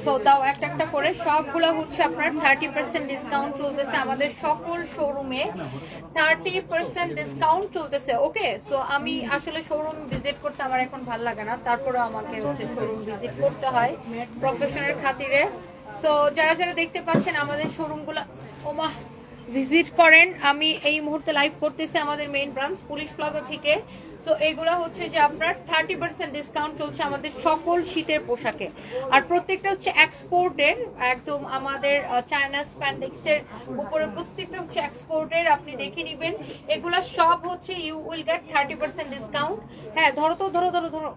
So দাও একটা একটা করে, সবগুলো হচ্ছে আপনার 30% ডিসকাউন্ট চলতেছে আমাদের সকল শোরুমে। 30% ডিসকাউন্ট চলতেছে। ওকে, সো আমি আসলে শোরুম ভিজিট করতে আমার এখন ভালো লাগে না, তারপরে আমাকে হচ্ছে শোরুম ভিজিট করতে হয় প্রফেশনের খাতিরে। সো যারা যারা দেখতে পাচ্ছেন আমাদের শোরুমগুলো ওমা ভিজিট করেন। আমি এই মুহূর্তে লাইভ করতেছি আমাদের মেইন ব্রাঞ্চ পুলিশ প্লাজা থেকে। সো এগুলো হচ্ছে যে আপনার 30% ডিসকাউন্ট চলছে আমাদের সকল শীতের পোশাকে, আর প্রত্যেকটা হচ্ছে এক্সপোর্টের, একদম আমাদের চায়না স্প্যান্ডেক্সের উপরে প্রত্যেকটা হচ্ছে এক্সপোর্টের। আপনি দেখে নেবেন এগুলো সব হচ্ছে ইউ উইল গেট 30% ডিসকাউন্ট। হ্যাঁ ধরো তো, ধরো ধরো ধরো।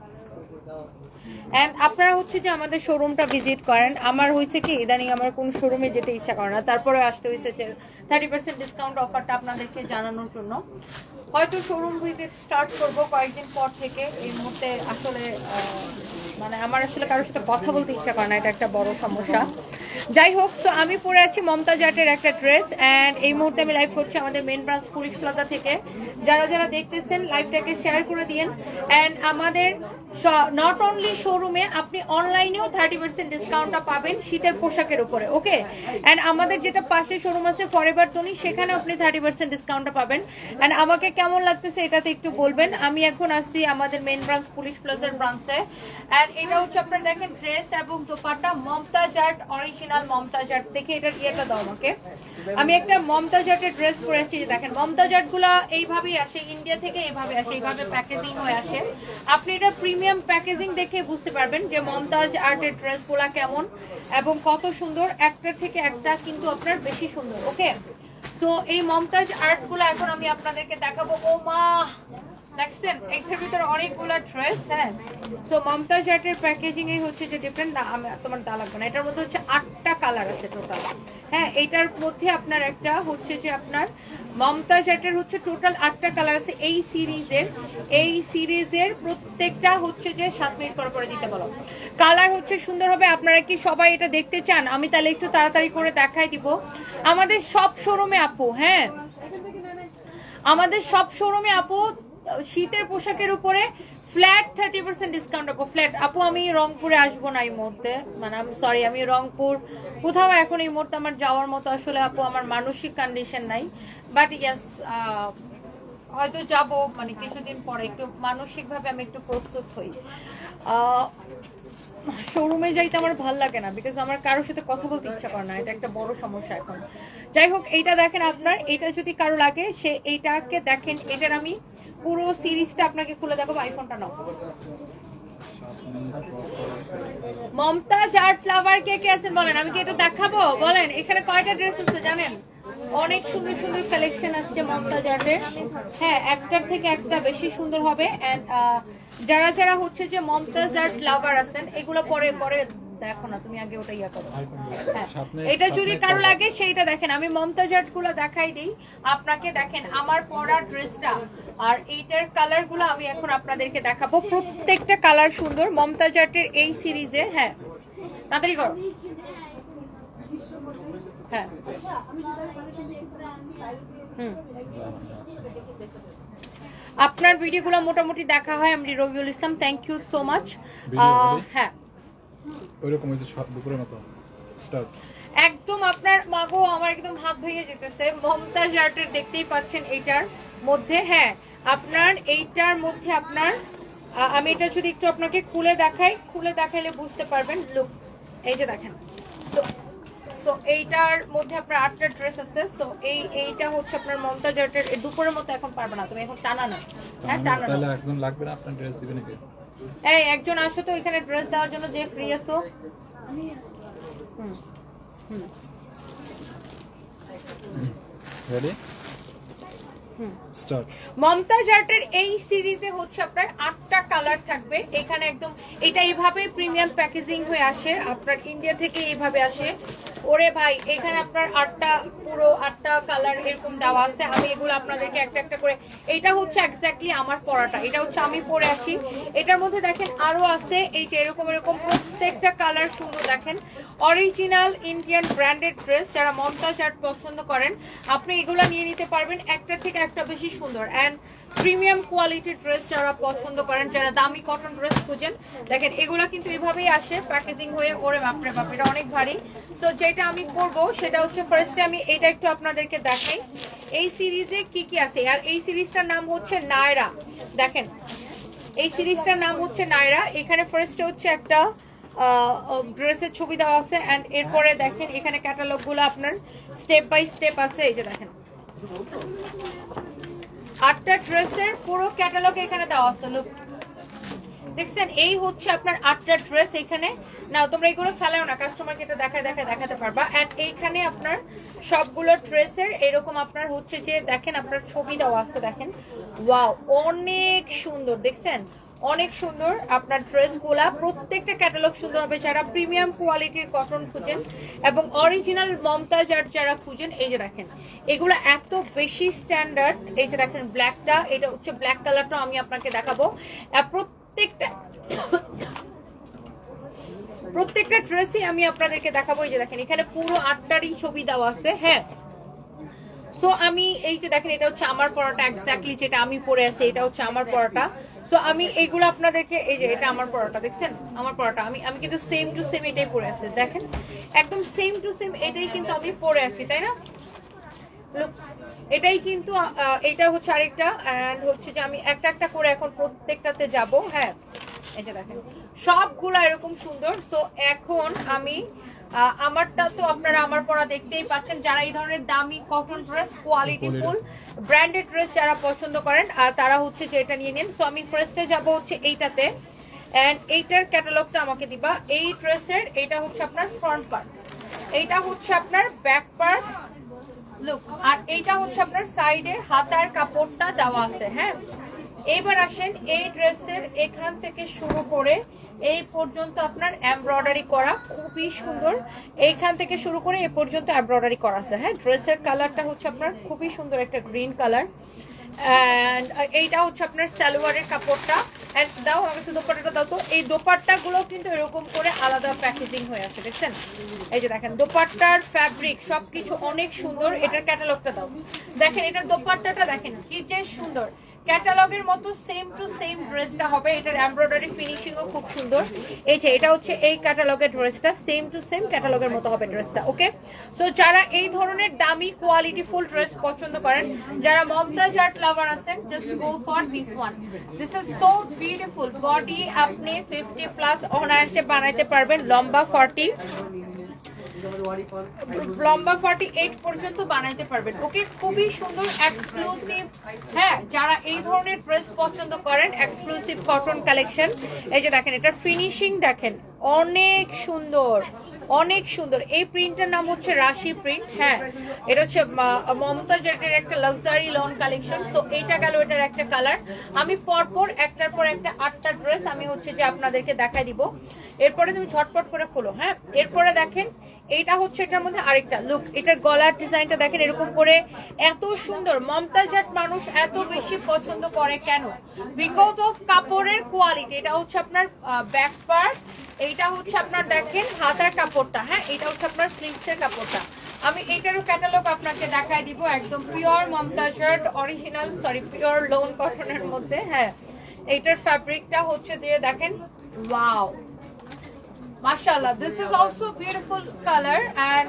অ্যান্ড আপনারা হচ্ছে যে আমাদের শোরুমটা ভিজিট করেন। আমার হয়েছে কি ইদানিং আমার কোন শোরুমে যেতে ইচ্ছা করে না, তারপরে আসতে হয়েছে যে 30% ডিসকাউন্ট অফারটা আপনাদেরকে জানানোর জন্য। হয়তো শোরুম ভিজিট স্টার্ট করব কয়েকদিন পর থেকে। এই মুহূর্তে আসলে মানে আমার আসলে কারোর সাথে কথা বলতে ইচ্ছা করে না, এটা একটা বড় সমস্যা। যাই হোক, সো আমি পরে আছি মমতাজ আর্টের একটা ড্রেস, অ্যান্ড এই মুহূর্তে আমি লাইভ করছি আমাদের মেন ব্রাঞ্চ পুলিশ প্লাজা থেকে। যারা যারা দেখতেছেন লাইভটাকে শেয়ার করে দিয়েন। অ্যান্ড আমাদের নট অনলি শোরুমে, আপনি অনলাইনেও 30% ডিসকাউন্টটা পাবেন শীতের পোশাকের উপরে। ওকে, অ্যান্ড আমাদের যেটা পাশে শোরুম আছে ফরএভার তনি, সেখানে আপনি 30% ডিসকাউন্টটা পাবেন। অ্যান্ড আমাকে কেমন লাগতেছে এটাতে একটু বলবেন। আমি এখন আসছি আমাদের মেন ব্রাঞ্চ পুলিশ প্লাজার ব্রাঞ্চে। অ্যান্ড এটা হচ্ছে আপনারা দেখেন ড্রেস এবং dupatta Mumtaz art, original Mumtaz art. দেখে এটার ইয়েটা দাও আমাকে। আমি একটা মমতাজ আর্টের ড্রেস পরে আসছি। দেখেন মমতাজ আর্ট গুলা এইভাবেই আসে, ইন্ডিয়া থেকে এইভাবে আসে, এইভাবে প্যাকেজিং হয়ে আসে। আপনি এটা প্রিমিয়াম প্যাকেজিং দেখে বুঝতে পারবেন যে মমতাজ আর্টের ড্রেস গুলা কেমন এবং কত সুন্দর। একটার থেকে একটা কিন্তু আপনার বেশি সুন্দর। ওকে, তো এই মমতাজ আর্ট গুলা এখন আমি আপনাদেরকে দেখাবো। ও মা দেখছেন এইটার ভিতরে অনেকগুলো ড্রেস। হ্যাঁ, সো মমতাজ আর্টের প্যাকেজিং এ হচ্ছে যে ডিফারেন্ট না, আমি তোমার দা লাগবে না। এটার মধ্যে হচ্ছে 8টা কালার আছে টোটাল। হ্যাঁ, এইটার মধ্যে আপনার একটা হচ্ছে যে আপনার মমতাজ আর্টের হচ্ছে টোটাল 8টা কালার আছে এই সিরিজের প্রত্যেকটা হচ্ছে যে 7 মিনিট পর পরে দিতে বলো। কালার হচ্ছে সুন্দর হবে। আপনারা কি সবাই এটা দেখতে চান? আমি তাহলে একটু তাড়াতাড়ি করে দেখাই দিব। আমাদের সব শোরুমে আপু, হ্যাঁ আমাদের সব শোরুমে আপু শীতের পোশাকের উপরে ফ্ল্যাট 30% ডিসকাউন্ট আপু, ফ্ল্যাট আপু। আমি রংপুরে আসবো না এই মুহূর্তে, মানে আমি সরি, আমি রংপুর কোথাও এখন এই মুহূর্তে আমার যাওয়ার মতো আসলে আপু আমার মানসিক কন্ডিশন নাই। বাট ইয়াস, হয়তো যাব মানে কিছুদিন পরে, একটু মানসিকভাবে আমি একটু প্রস্তুত হই। শোরুমে যাইতে আমার ভাল লাগে না, বিকজ আমার কারোর সাথে কথা বলতে ইচ্ছা করে না, এটা একটা বড় সমস্যা এখন। যাই হোক, এইটা দেখেন আপনার, এটা যদি কারো লাগে সে এইটাকে দেখেন। এটার আমি পুরো সিরিজটা আপনাকে খুলে দেখাবো। আইফোনটা নাও। মমতাজ আর্ট ফ্লাওয়ার কে কে আছেন বলেন, আমি কি এটা দেখাবো বলেন। এখানে কয়টা ড্রেস আছে জানেন? অনেক সুন্দর সুন্দর কালেকশন আসছে মমতাজ আর্টের। হ্যাঁ, একটার থেকে একটা বেশি সুন্দর হবে। এন্ড যারা যারা হচ্ছে যে মমতাজ আর্ট লাভার আছেন, এগুলো পরে পরে দেখো না, তুমি আগে ওটা ইয়া করো। হ্যাঁ, এটা যদি কারো লাগে সেইটা দেখেন। আমি মমতাজ আর্ট গুলো দেখাই দিই আপনাকে। দেখেন আমার পরা ড্রেসটা আর এইটার কালার গুলো আমি এখন আপনাদেরকে দেখাবো। প্রত্যেকটা কালার সুন্দর মমতাজ আর্টের এই সিরিজে। হ্যাঁ, তাড়াতাড়ি করো। হ্যাঁ, আপনার ভিডিওগুলো মোটামুটি দেখা হয়। আমি Rabiul Islam, thank you so much. হ্যাঁ, ওইরকম হয়েছে দুপুরের মতো স্টার্ট একদম আপনার মাগো আমার একদম হাত ভেঙে যেতেছে। মমতাজ আর্টের দেখতেই পাচ্ছেন এইটার মধ্যে। হ্যাঁ, আপনার এইটার মধ্যে আপনার আমি এটা যদি একটু আপনাকে খুলে দেখাই, খুলে দেখাইলে বুঝতে পারবেন। লুক, এই যে দেখেন। সো এইটার মধ্যে আপনার 8টা ড্রেস আছে। সো এইটা হচ্ছে আপনার মমতাজ আর্টের। দুপুরের মতো এখন পারবে না তুমি, এখন টানা না। হ্যাঁ, টানা তাহলে একদম লাগবে না, আপনার ড্রেস দিবেন নাকি? এই একজন আসো তো এখানে ড্রেস দেওয়ার জন্য, যে ফ্রি আছো। Ready start. মমতাজ আর্টের এই সিরিজে হচ্ছে আপনার 8টা কালার থাকবে। এখানে একদম এটা এইভাবে প্রিমিয়াম প্যাকেজিং হয়ে আসে, আপনার ইন্ডিয়া থেকে এইভাবে আসে। ওরে ভাই, এখানে আপনার 8টা কালার এরকম দেওয়া আছে। আমি এগুলো আপনাদেরকে একটা একটা করে, এটা হচ্ছে এক্স্যাক্টলি আমার পরাটা, এটা হচ্ছে আমি পরে আছি। এটার মধ্যে দেখেন আরো আছে এইটা এরকম এরকম প্রত্যেকটা কালার সুন্দর। দেখেন অরিজিনাল ইন্ডিয়ান ব্র্যান্ডেড ড্রেস। যারা মমতাজ আর্ট পছন্দ করেন আপনি এগুলো নিয়ে নিতে পারবেন। একটার থেকে একটা বেশি সুন্দর অ্যান্ড প্রিমিয়াম কোয়ালিটির ড্রেস যারা পছন্দ করেন, যারা দামি কটন ড্রেস খুঁজেন, দেখেন এগুলো কিন্তু এভাবেই আসে প্যাকেজিং হয়ে। ওরে বাপরে বাপ, এটা অনেক ভারী। সো যেটা আমি করব সেটা হচ্ছে ফার্স্টে আমি এটা একটু আপনাদেরকে দেখাই এই সিরিজে কি কি আছে। আর এই সিরিজটার নাম হচ্ছে নায়রা। দেখেন এই সিরিজটার নাম হচ্ছে নায়রা। এখানে ফার্স্টে হচ্ছে একটা ড্রেসের ছবি দেওয়া আছে অ্যান্ড এরপরে দেখেন এখানে ক্যাটালগুলো আপনার স্টেপ বাই স্টেপ আছে। এই যে দেখেন 8টা ড্রেসের পুরো ক্যাটালগ এখানে দেওয়া আছে। লুক, দেখছেন এই হচ্ছে আপনার 8টা ড্রেস এখানে। নাও তোমরা এগুলো ফেলাও না, কাস্টমারকে এটা দেখাতে পারবা। এন্ড এইখানে আপনার সবগুলো ড্রেসের এরকম আপনার হচ্ছে যে দেখেন আপনার ছবি দেওয়া আছে। দেখেন ওয়াও, অনেক সুন্দর, দেখছেন অনেক সুন্দর আপনার ড্রেসগুলা। প্রত্যেকটা ক্যাটালগ সুন্দর হবে। যারা প্রিমিয়াম কোয়ালিটির কটন খুঁজেন এবং অরিজিনাল মমতাজ আর্ট যারা খুঁজেন, এই যে দেখেন এগুলো এত বেশি স্ট্যান্ডার্ড। এই যে দেখেন ব্ল্যাকটা, এটা হচ্ছে ব্ল্যাক কালারটা আমি আপনাকে দেখাবো। প্রত্যেকটা ড্রেসই আমি আপনাদেরকে দেখাবো। এই যে দেখেন এখানে পুরো 8টারই ছবি দেওয়া আছে। হ্যাঁ, সো আমি এই যে দেখেন এটা হচ্ছে আমার পরাটা, এক্স্যাক্টলি যেটা আমি পরে আছি এটা হচ্ছে আমার পরাটা। সো আমি এইগুলো আপনাদেরকে, এই যে এটা আমার পরাটা, দেখছেন আমার পরাটা আমি কিন্তু সেম টু সেম এটাই পরে আছি। দেখেন একদম সেম টু সেম এটাই কিন্তু আমি পরে আছি, তাই না? এটাই কিন্তু এটা হচ্ছে আরেকটা। এন্ড হচ্ছে যে আমি একটা একটা করে এখন প্রত্যেকটাতে যাব। হ্যাঁ, এই যে দেখেন সবগুলো এরকম সুন্দর। সো এখন আমি আমারটা তো আপনারা আমার পরা দেখতেই পাচ্ছেন। যারা এই ধরনের দামি cotton dress, quality full branded dress যারা পছন্দ করেন তারা হচ্ছে যে এটা নিয়ে নিন। সো আমি ফার্স্টে যাব হচ্ছে এইটাতে এন্ড এইটার ক্যাটালগটা আমাকে দিবা। এই ড্রেসের এটা হচ্ছে আপনার ফ্রন্ট পার্ট, এইটা হচ্ছে আপনার ব্যাক পার্ট। লুক, আর এইটা হচ্ছে আপনার সাইডে হাতার কাপড়টা দেওয়া আছে। হ্যাঁ, এবার আসেন এই ড্রেসের এখান থেকে শুরু করে এই পর্যন্ত আপনার এমব্রয়ডারি করা, খুবই সুন্দর। এইখান থেকে শুরু করে এই পর্যন্ত এমব্রয়ডারি করা আছে। হ্যাঁ, ড্রেসের কালারটা হচ্ছে আপনার খুবই সুন্দর একটা গ্রিন কালার। এন্ড এইটা হচ্ছে আপনার সালোয়ারের কাপড়টা। এন্ড দাও আমাকে দোপাট্টাটা দাও তো। এই দোপাট্টাগুলো কিন্তু এরকম করে আলাদা প্যাকেজিং হয়ে আসে, দেখছেন? এই যে দেখেন দোপাট্টার ফ্যাব্রিক সবকিছু অনেক সুন্দর। এটার ক্যাটালগটা দাও। দেখেন এটার দোপাট্টাটা দেখেন কি যে সুন্দর, ক্যাটালগের মতো সেম টু সেম ড্রেসটা হবে। এটার এমব্রয়ডারি ফিনিশিংও খুব সুন্দর। এই যে এটা হচ্ছে এই ক্যাটালগের ড্রেসটা, সেম টু সেম ক্যাটালগের মতো হবে ড্রেসটা। ওকে, সো যারা এই ধরনের দামি কোয়ালিটি ফুল ড্রেস পছন্দ করেন, যারা মমতাজ আর্ট লাভার আছেন, just go for this one. This is so beautiful. Body আপনি 50+ অনায়াসে বানাইতে পারবেন, লম্বা 40, লম্বা 48 পর্যন্ত বানাইতে পারবেন। ওকে, খুবই সুন্দর এক্সক্লুসিভ। হ্যাঁ, যারা এই ধরনের ড্রেস পছন্দ করেন, এক্সক্লুসিভ কটন কালেকশন। এই যে দেখেন এটার ফিনিশিং দেখেন, অনেক সুন্দর, অনেক সুন্দর। এই প্রিন্টের নাম হচ্ছে রাশি প্রিন্ট। হ্যাঁ, এটা হচ্ছে মমতাজ আর্টের একটা লাক্সারি লন কালেকশন। সো এইটা গেল এটার একটা কালার। আমি পরপর একটার পর একটা 8টা ড্রেস আমি হচ্ছে যে আপনাদেরকে দেখাই দিব। এরপরে তুমি ঝটপট করে খোলো। হ্যাঁ, এরপরে দেখেন এইটা হচ্ছে এটার মধ্যে আরেকটা লুক। এটার গলার ডিজাইনটা দেখেন এরকম করে, এত সুন্দর। মমতাজ আর্ট মানুষ এত বেশি পছন্দ করে কেন? বিকজ অফ কাপড়ের কোয়ালিটি। এটা হচ্ছে আপনার ব্যাক পার্ট, এইটা হচ্ছে আপনার দেখেন হাতার কাপড়টা। হ্যাঁ, এটা হচ্ছে আপনার স্লিভসের কাপড়টা। আমি এইটারও ক্যাটালগ আপনাকে দেখাই দিব। একদম pure Mumtaz art original, pure lawn কটনের মধ্যে। হ্যাঁ, এইটার ফ্যাব্রিকটা হচ্ছে দিয়ে দেখেন, wow, mashallah, this is also beautiful color and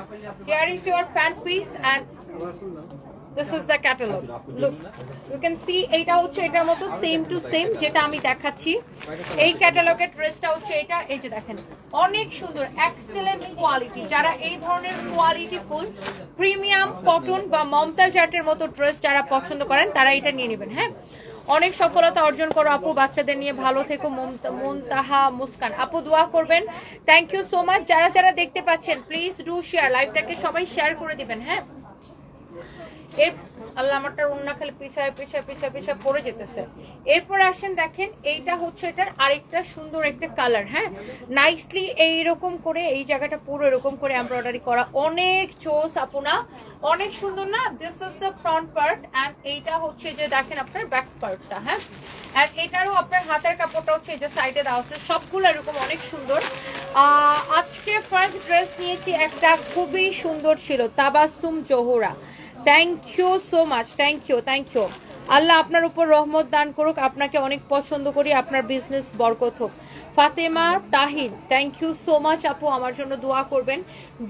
here is your pant piece and this is the catalog. Look, you can see এইটা হচ্ছে এটার মতো সেম টু সেম যেটা আমি দেখাচ্ছি। এই ক্যাটালগের ড্রেসটা হচ্ছে এটা। এই যে দেখেন অনেক সুন্দর, এক্সেলেন্ট কোয়ালিটি। যারা এই ধরনের কোয়ালিটি ফুল প্রিমিয়াম কটন বা মমতাজ আর্টের মতো ড্রেস যারা পছন্দ করেন, তারা এটা নিয়ে নেবেন। হ্যাঁ, অনেক সফলতা অর্জন করো আপু, বাচ্চাদের নিয়ে ভালো থেকো। মুনতাহা মুস্কান আপু দোয়া করবেন। Thank you so much. যারা যারা দেখতে পাচ্ছেন প্লিজ ডু শেয়ার, লাইভটাকে সবাই শেয়ার করে দিবেন। হ্যাঁ, আল্লাহ আমারটা উন্না খালি পিছায় পিছায় পিছায় পিছায় পড়ে যেতেছে। এরপর আসেন দেখেন এইটা হচ্ছে এটার আরেকটা সুন্দর একটা কালার। হ্যাঁ, নাইসলি এইরকম করে এই জায়গাটা পুরো এরকম করে এমব্রয়ডারি করা, অনেক চোস আপুনা, অনেক সুন্দর না? This is the front part and এইটা হচ্ছে যে দেখেন আপনার ব্যাক পার্টটা। হ্যাঁ, আর এটারও আপনার হাতের কাপড়টা হচ্ছে এই যে সাইডে দেওয়া আছে। সবগুলো এরকম অনেক সুন্দর। আজকে ফার্স্ট ড্রেস নিয়েছি একটা, খুবই সুন্দর ছিল, Tabassum Zohra. Thank you so much, thank you. Allah আপনার উপর রহমত দান করুক, আপনাকে অনেক পছন্দ করি, আপনার বিজনেস বরকত হোক। Fatema Tahir, thank you so much আপু, আমার জন্য দোয়া করবেন।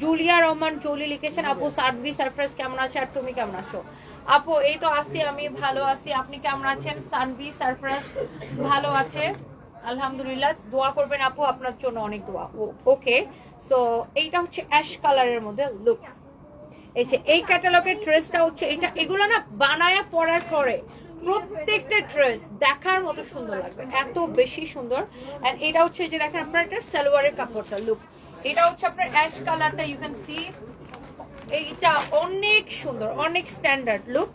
জুলিয়া রহমান জলি লিখেছেন, আপু সার্ভি সারপ্রাইজ কেমন আছে আর তুমি কেমন আছো? আপু এই তো আছি, আমি ভালো আছি, আপনি কেমন আছেন? সানভি সারপ্রাইজ ভালো আছে আলহামদুলিল্লাহ, দোয়া করবেন আপু, আপনার জন্য অনেক দোয়া। ওকে, সো এইটা হচ্ছে অ্যাশ কালারের মধ্যে, লুক এই যে এই ক্যাটালগের ড্রেসটা হচ্ছে এটা, এগুলো না বানায়া পরার পরে প্রত্যেকটা ড্রেস দেখার মতো সুন্দর লাগবে, এত বেশি সুন্দর। এন্ড এটা হচ্ছে যে দেখেন আপনার এটা সালোয়ারের কাপড়টা, লুক এটা হচ্ছে আপনার অ্যাশ কালারটা, ইউ ক্যান সি এইটা অনেক সুন্দর, অনেক স্ট্যান্ডার্ড লুক,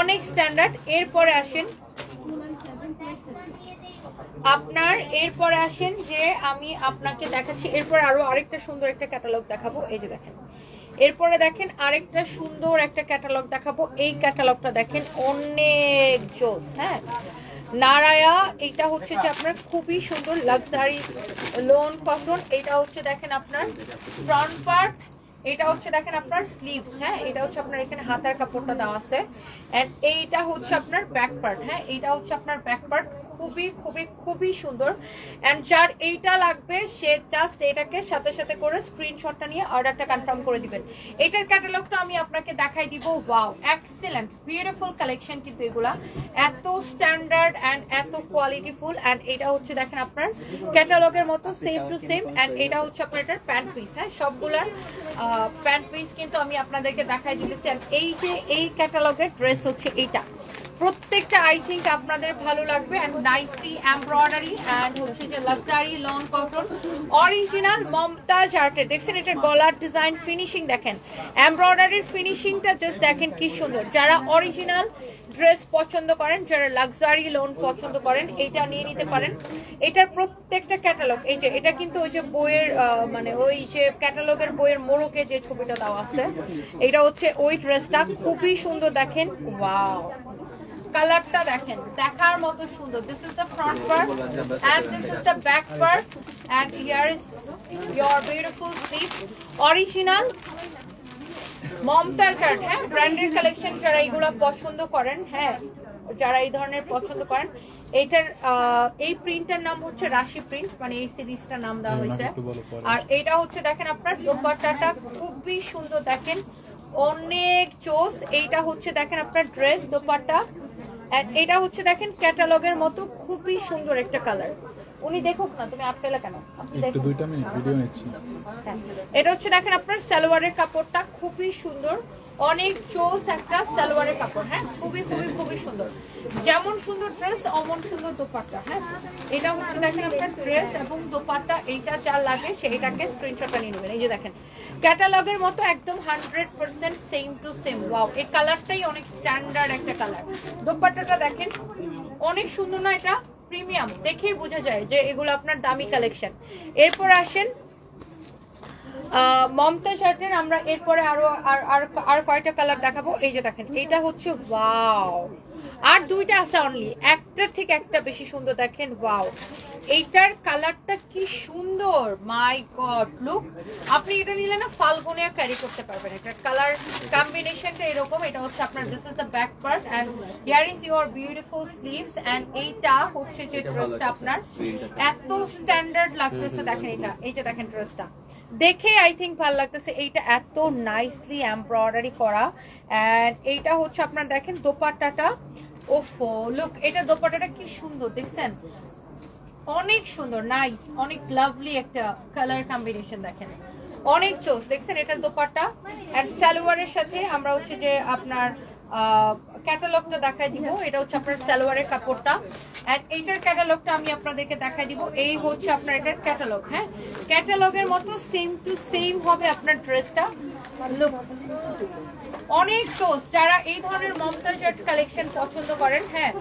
অনেক স্ট্যান্ডার্ড। এরপরে আসেন আপনার, এরপরে আসেন যে আমি আপনাকে দেখাচ্ছি, এরপর আরো আরেকটা সুন্দর একটা ক্যাটালগ দেখাবো, এই যে দেখেন। এরপরে দেখেন আরেকটা সুন্দর একটা ক্যাটালগ দেখাবো, এই ক্যাটালগটা দেখেন অনেক জোস। হ্যাঁ, নারায়া, এটা হচ্ছে যে আপনার খুবই সুন্দর লাক্সারি লোন কটন, এটা হচ্ছে দেখেন আপনার ফ্রন্ট পার্ট, এটা হচ্ছে দেখেন আপনার স্লিভস। হ্যাঁ, এটা হচ্ছে আপনার এখানে হাতার কাপড়টা দেওয়া আছে, এন্ড এইটা হচ্ছে আপনার ব্যাক পার্ট। হ্যাঁ, এটা হচ্ছে আপনার ব্যাক পার্ট, খুবই খুবই খুবই সুন্দর। এন্ড যার এইটা লাগবে সে জাস্ট এটাকে সাথে সাথে করে স্ক্রিনশটটা নিয়ে অর্ডারটা কনফার্ম করে দিবেন। এটার ক্যাটালগটা আমি আপনাকে দেখাই দিব। ওয়াও, এক্সেলেন্ট বিউটিফুল কালেকশন, কিন্তু এগুলা এত স্ট্যান্ডার্ড এন্ড এত কোয়ালিটিফুল। এন্ড এটা হচ্ছে দেখেন আপনার ক্যাটালগের মতো সেম টু সেম। এন্ড এটা হচ্ছে আপনার এটার প্যান্ট পিস। হ্যাঁ, সবগুলার প্যান্ট পিস কিন্তু আমি আপনাদেরকে দেখাই দিতেছি। আর এই যে এই ক্যাটালগের ড্রেস হচ্ছে এইটা, প্রত্যেকটা আই থিঙ্ক আপনাদের ভালো লাগবে। এন্ড নাইসলি এমব্রয়ডারি এন্ড হচ্ছে যে luxury lawn cotton original Mumtaz আর্টের, দেখছেন এটার গলার ডিজাইন ফিনিশিং দেখেন, এমব্রয়ডারির ফিনিশিংটা জাস্ট দেখেন কি সুন্দর। যারা অরিজিনাল ড্রেস পছন্দ করেন, যারা লাক্সারি লোন পছন্দ করেন, এইটা নিয়ে নিতে পারেন। এটার প্রত্যেকটা ক্যাটালগ, এই যে এটা কিন্তু ওই যে বইয়ের মানে ওই যে ক্যাটালগের বইয়ের মোড়কে যে ছবিটা দেওয়া আছে, এটা হচ্ছে ওই ড্রেসটা, খুবই সুন্দর দেখেন। ওয়াও, কালারটা দেখেন দেখার মতো সুন্দর। This is the front part and this is the back part and here is your beautiful sleeve, original Mumtaz art. হ্যাঁ, ব্র্যান্ডেড কালেকশন যারা এইগুলো পছন্দ করেন, হ্যাঁ যারা এই ধরনের পছন্দ করেন, এইটার এই প্রিন্টের নাম হচ্ছে রাশি প্রিন্ট, মানে এই সিরিজটার নাম দেওয়া হয়েছে। আর এটা হচ্ছে দেখেন আপনার দোপাট্টাটা খুবই সুন্দর দেখেন, অনেক চোস। এইটা হচ্ছে দেখেন আপনার ড্রেস দোপাট্টা, এন্ড এটা হচ্ছে দেখেন ক্যাটালগের মতো খুবই সুন্দর একটা কালার। উনি দেখুক না, তুমি আটকালে কেন? আপনি দেখুন, দুইটা আমি ভিডিও নিচ্ছি। হ্যাঁ, এটা হচ্ছে দেখেন আপনার সালোয়ারের কাপড়টা খুবই সুন্দর, অনেক চোস একটা সালোয়ারের কাপড়। হ্যাঁ, খুবই খুবই খুবই সুন্দর, যেমন সুন্দর ড্রেস অমন সুন্দর দোপাট্টা। হ্যাঁ, এটা হচ্ছে দেখেন আপনার ড্রেস এবং দোপাট্টা, এইটা যা লাগে সেইটাকে স্ক্রিনশটটা নিয়ে নেবেন। এই যে দেখেন ক্যাটালগের মতো একদম 100% সেম টু সেম। ওয়াও, এই কালারটাই অনেক স্ট্যান্ডার্ড একটা কালার। দোপাট্টাটা দেখেন অনেক সুন্দর না, এটা প্রিমিয়াম, দেখেই বোঝা যায় যে এগুলো আপনার দামি কালেকশন। এরপর আসেন মমতাজ আর্টের, আমরা এরপরে আরো আর কয়টা কালার দেখাবো। এই যে দেখেন এইটা হচ্ছে ওয়াও, আর দুইটা আছে অনলি, একটার থেকে একটা বেশি সুন্দর দেখেন। ওয়াও, এইটার কালারটা কি সুন্দর, মাই গড লুক। আপনি এটা নিলে না ফাল্গুনিয়া ক্যারি করতে পারবেন, এটার কালার কম্বিনেশনটা এরকম। এটা হচ্ছে আপনার this is the back part and here is your beautiful sleeves. And এইটা হচ্ছে যে ড্রেসটা আপনার এত স্ট্যান্ডার্ড লাগতেছে দেখেন, এটা এই যে দেখেন ড্রেসটা দেখে আই থিঙ্ক ভালো লাগতেছে। এইটা এত নাইসলি এমব্রয়ডারি করা, এন্ড এইটা হচ্ছে আপনার দেখেন দোপাট্টাটা, ওফো লুক, এটা দোপাট্টাটা কি সুন্দর দেখছেন, অনেক সুন্দর, নাইস, অনেক লাভলি একটা কালার কম্বিনেশন দেখেন, অনেক চোস দেখছেন এটার দোপাট্টা। আর সালোয়ারের সাথে আমরা হচ্ছে যে আপনার ক্যাটালগটা দেখাই দিব। এটা হচ্ছে আপনার সালোয়ারের কাপড়টা, এন্ড এইটার ক্যাটালগটা আমি আপনাদেরকে দেখাই দিব। এই হচ্ছে আপনার এটার ক্যাটালগ। হ্যাঁ, ক্যাটালগের মতো সেম টু সেম হবে আপনার ড্রেসটা, লুক অনেক চোস। যারা এই ধরনের মমতাজ আর্ট কালেকশন পছন্দ করেন, হ্যাঁ